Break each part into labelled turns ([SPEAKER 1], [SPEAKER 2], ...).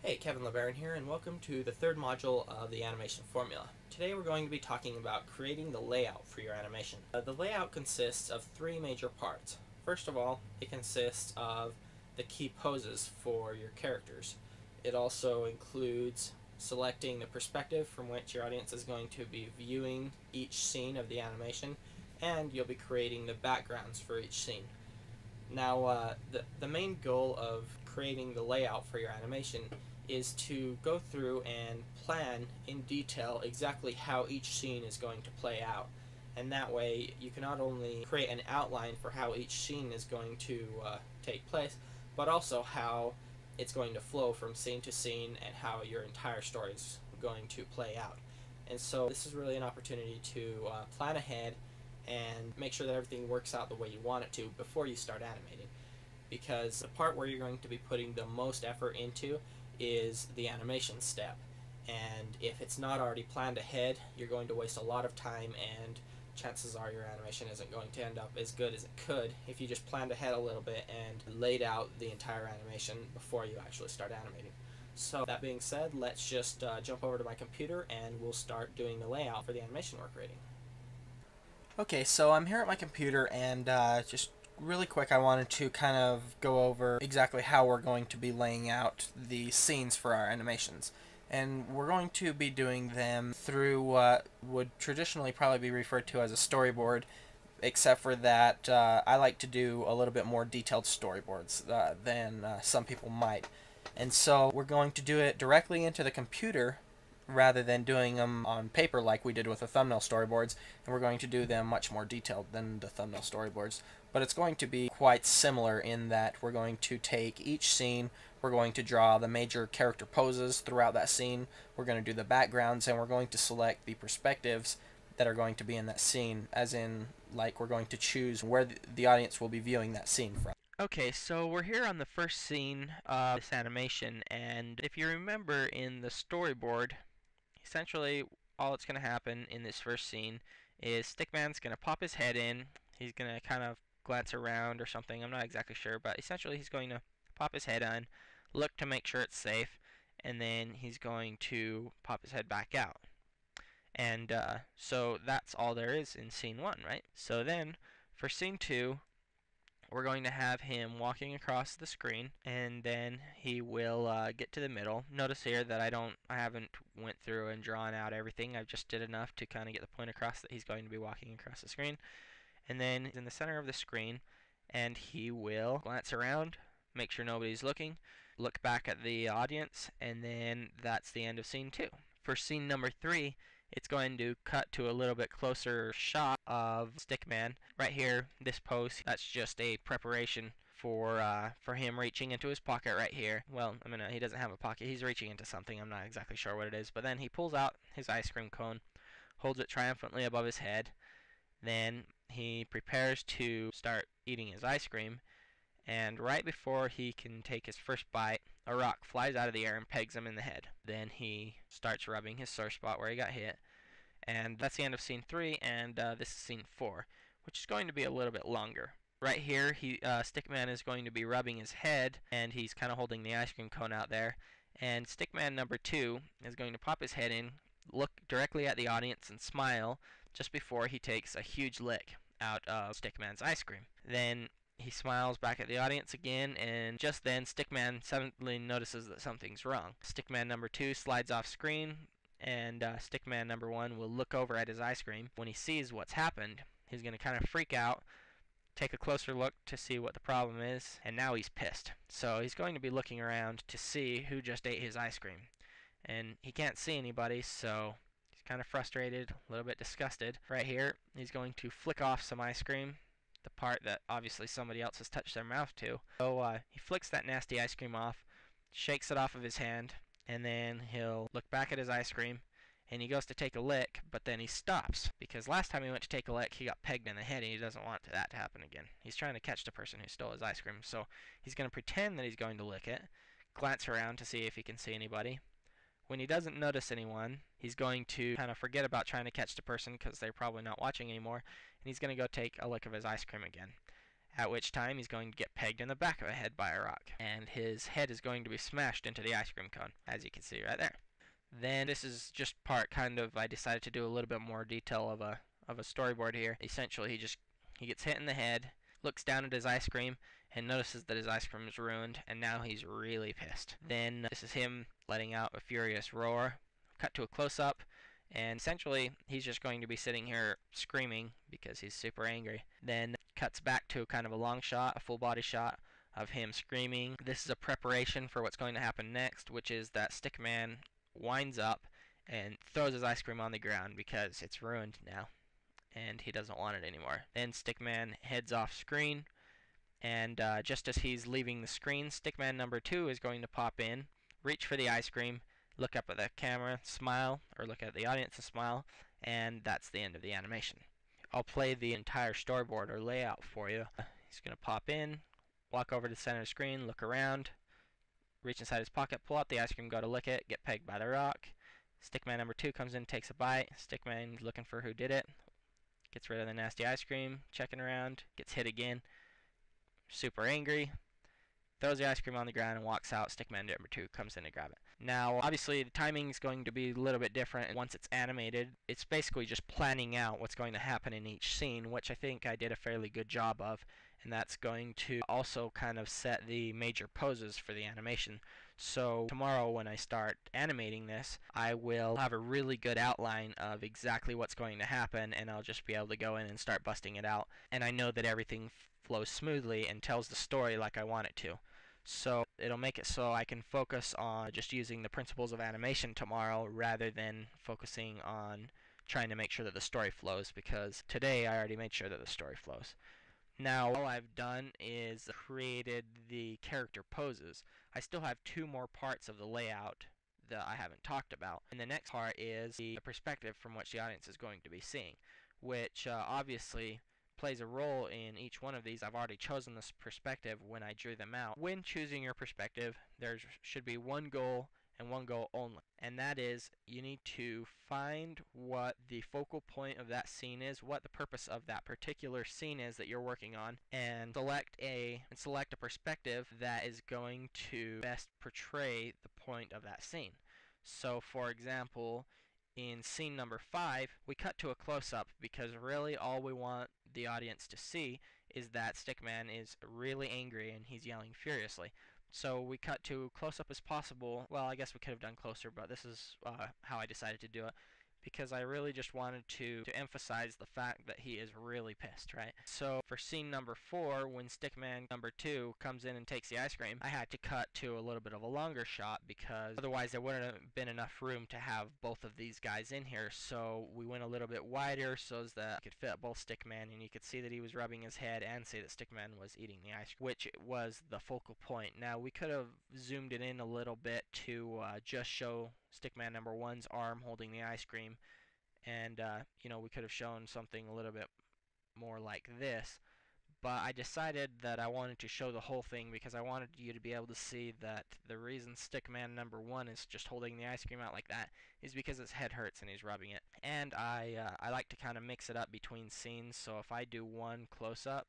[SPEAKER 1] Hey, Kevin LeBaron here, and welcome to the third module of the animation formula. Today we're going to be talking about creating the layout for your animation. The layout consists of three major parts. First of all, it consists of the key poses for your characters. It also includes selecting the perspective from which your audience is going to be viewing each scene of the animation, and you'll be creating the backgrounds for each scene. Now, the main goal of creating the layout for your animation is to go through and plan in detail exactly how each scene is going to play out. And that way you can not only create an outline for how each scene is going to take place, but also how it's going to flow from scene to scene and how your entire story is going to play out. And so this is really an opportunity to plan ahead and make sure that everything works out the way you want it to before you start animating. Because the part where you're going to be putting the most effort into is the animation step, and if it's not already planned ahead, you're going to waste a lot of time, and chances are your animation isn't going to end up as good as it could if you just planned ahead a little bit and laid out the entire animation before you actually start animating. So that being said, let's just jump over to my computer and we'll start doing the layout for the animation we're creating. Okay, so I'm here at my computer, and just really quick, I wanted to kind of go over exactly how we're going to be laying out the scenes for our animations. And we're going to be doing them through what would traditionally probably be referred to as a storyboard, except for that I like to do a little bit more detailed storyboards than some people might. And so we're going to do it directly into the computer rather than doing them on paper like we did with the thumbnail storyboards, and we're going to do them much more detailed than the thumbnail storyboards. But it's going to be quite similar in that we're going to take each scene, we're going to draw the major character poses throughout that scene, we're going to do the backgrounds, and we're going to select the perspectives that are going to be in that scene, as in, like, we're going to choose where the audience will be viewing that scene from. Okay, so we're here on the first scene of this animation, and if you remember in the storyboard, essentially all that's going to happen in this first scene is Stickman's going to pop his head in, he's going to kind of glance around or something, I'm not exactly sure, but essentially he's going to pop his head on, look to make sure it's safe, and then he's going to pop his head back out. And so that's all there is in scene 1, right? So then for scene 2, we're going to have him walking across the screen, and then he will get to the middle. Notice here that I haven't went through and drawn out everything. I've just did enough to kind of get the point across that he's going to be walking across the screen. And then he's in the center of the screen, and he will glance around, make sure nobody's looking, look back at the audience, and then that's the end of scene 2. For scene number 3, it's going to cut to a little bit closer shot of Stickman. Right here, this pose, that's just a preparation for him reaching into his pocket right here. Well, I mean, he doesn't have a pocket. He's reaching into something. I'm not exactly sure what it is. But then he pulls out his ice cream cone, holds it triumphantly above his head. Then he prepares to start eating his ice cream. And right before he can take his first bite, a rock flies out of the air and pegs him in the head. Then he starts rubbing his sore spot where he got hit. And that's the end of scene 3, and this is scene 4, which is going to be a little bit longer. Right here, Stickman is going to be rubbing his head, and he's kind of holding the ice cream cone out there. And Stickman number 2 is going to pop his head in, look directly at the audience, and smile just before he takes a huge lick out of Stickman's ice cream. Then he smiles back at the audience again, and just then Stickman suddenly notices that something's wrong. Stickman number 2 slides off screen, and Stickman number 1 will look over at his ice cream. When he sees what's happened, he's going to kind of freak out, take a closer look to see what the problem is, and now he's pissed. So he's going to be looking around to see who just ate his ice cream. And he can't see anybody, so he's kind of frustrated, a little bit disgusted. Right here, he's going to flick off some ice cream, the part that obviously somebody else has touched their mouth to. So he flicks that nasty ice cream off, shakes it off of his hand, and then he'll look back at his ice cream, and he goes to take a lick, but then he stops, because last time he went to take a lick, he got pegged in the head, and he doesn't want that to happen again. He's trying to catch the person who stole his ice cream, so he's going to pretend that he's going to lick it, glance around to see if he can see anybody. When he doesn't notice anyone, he's going to kind of forget about trying to catch the person, because they're probably not watching anymore, and he's going to go take a lick of his ice cream again. at which time he's going to get pegged in the back of the head by a rock, and his head is going to be smashed into the ice cream cone, as you can see right there. Then this is just part kind of, I decided to do a little bit more detail of a storyboard here. Essentially, he gets hit in the head, looks down at his ice cream, and notices that his ice cream is ruined, and now he's really pissed. Then this is him letting out a furious roar. Cut to a close-up, and essentially he's just going to be sitting here screaming because he's super angry. Then cuts back to kind of a long shot, a full body shot of him screaming. This is a preparation for what's going to happen next, which is that Stickman winds up and throws his ice cream on the ground because it's ruined now and he doesn't want it anymore. Then Stickman heads off screen, and just as he's leaving the screen, Stickman number 2 is going to pop in, reach for the ice cream, look up at the camera, smile, or look at the audience and smile, and that's the end of the animation. I'll play the entire storyboard or layout for you. He's going to pop in, walk over to the center of the screen, look around, reach inside his pocket, pull out the ice cream, go to lick it, get pegged by the rock. Stickman number 2 comes in, takes a bite. Stickman looking for who did it, gets rid of the nasty ice cream, checking around, gets hit again, super angry, throws the ice cream on the ground and walks out. Stickman number 2 comes in to grab it. Now, obviously, the timing is going to be a little bit different once it's animated. It's basically just planning out what's going to happen in each scene, which I think I did a fairly good job of, and that's going to also kind of set the major poses for the animation. So tomorrow when I start animating this, I will have a really good outline of exactly what's going to happen, and I'll just be able to go in and start busting it out. And I know that everything flows smoothly and tells the story like I want it to. So it'll make it so I can focus on just using the principles of animation tomorrow rather than focusing on trying to make sure that the story flows, because today I already made sure that the story flows. Now all I've done is created the character poses. I still have 2 more parts of the layout that I haven't talked about. And the next part is the perspective from which the audience is going to be seeing, which obviously plays a role in each one of these. I've already chosen this perspective when I drew them out. When choosing your perspective, there should be one goal and one goal only, and that is you need to find what the focal point of that scene is, what the purpose of that particular scene is that you're working on, and select a perspective that is going to best portray the point of that scene. So for example, in scene number 5, we cut to a close-up because really all we want the audience to see is that Stickman is really angry and he's yelling furiously. So we cut to close-up as possible. Well, I guess we could have done closer, but this is how I decided to do it, because I really just wanted to emphasize the fact that he is really pissed, right? So for scene number 4, when Stickman number 2 comes in and takes the ice cream, I had to cut to a little bit of a longer shot because otherwise there wouldn't have been enough room to have both of these guys in here. So we went a little bit wider so that I could fit both Stickman, and you could see that he was rubbing his head and see that Stickman was eating the ice cream, which was the focal point. Now we could have zoomed it in a little bit to just show Stickman number 1's arm holding the ice cream, and you know, we could have shown something a little bit more like this, but I decided that I wanted to show the whole thing because I wanted you to be able to see that the reason Stickman number 1 is just holding the ice cream out like that is because his head hurts and he's rubbing it. And I like to kind of mix it up between scenes, so if I do one close-up,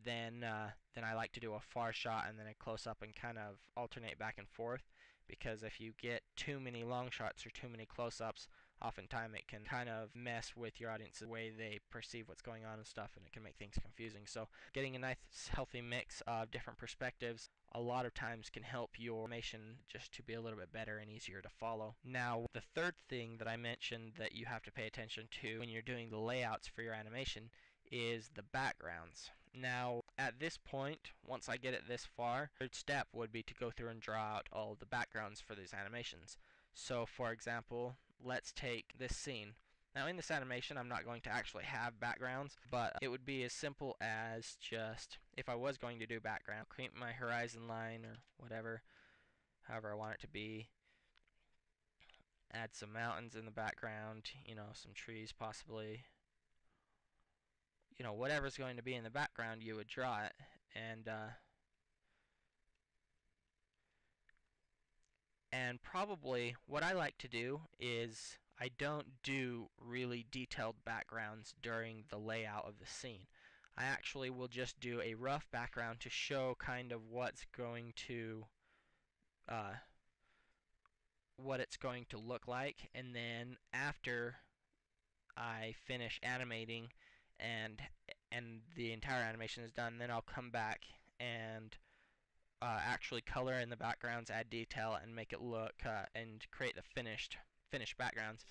[SPEAKER 1] then I like to do a far shot and then a close-up and kind of alternate back and forth, because if you get too many long shots or too many close-ups, oftentimes it can kind of mess with your audience's way they perceive what's going on and stuff, and it can make things confusing. So getting a nice healthy mix of different perspectives a lot of times can help your animation just to be a little bit better and easier to follow. Now, the third thing that I mentioned that you have to pay attention to when you're doing the layouts for your animation is the backgrounds. Now, at this point, once I get it this far, the third step would be to go through and draw out all of the backgrounds for these animations. So, for example, let's take this scene. Now, in this animation, I'm not going to actually have backgrounds, but it would be as simple as just, if I was going to do background, create my horizon line or whatever, however I want it to be, add some mountains in the background, you know, some trees possibly. You know, whatever's going to be in the background, you would draw it, and probably what I like to do is I don't do really detailed backgrounds during the layout of the scene. I actually will just do a rough background to show kind of what it's going to look like, and then after I finish animating and the entire animation is done, then I'll come back and actually color in the backgrounds, add detail, and make it look and create the finished backgrounds.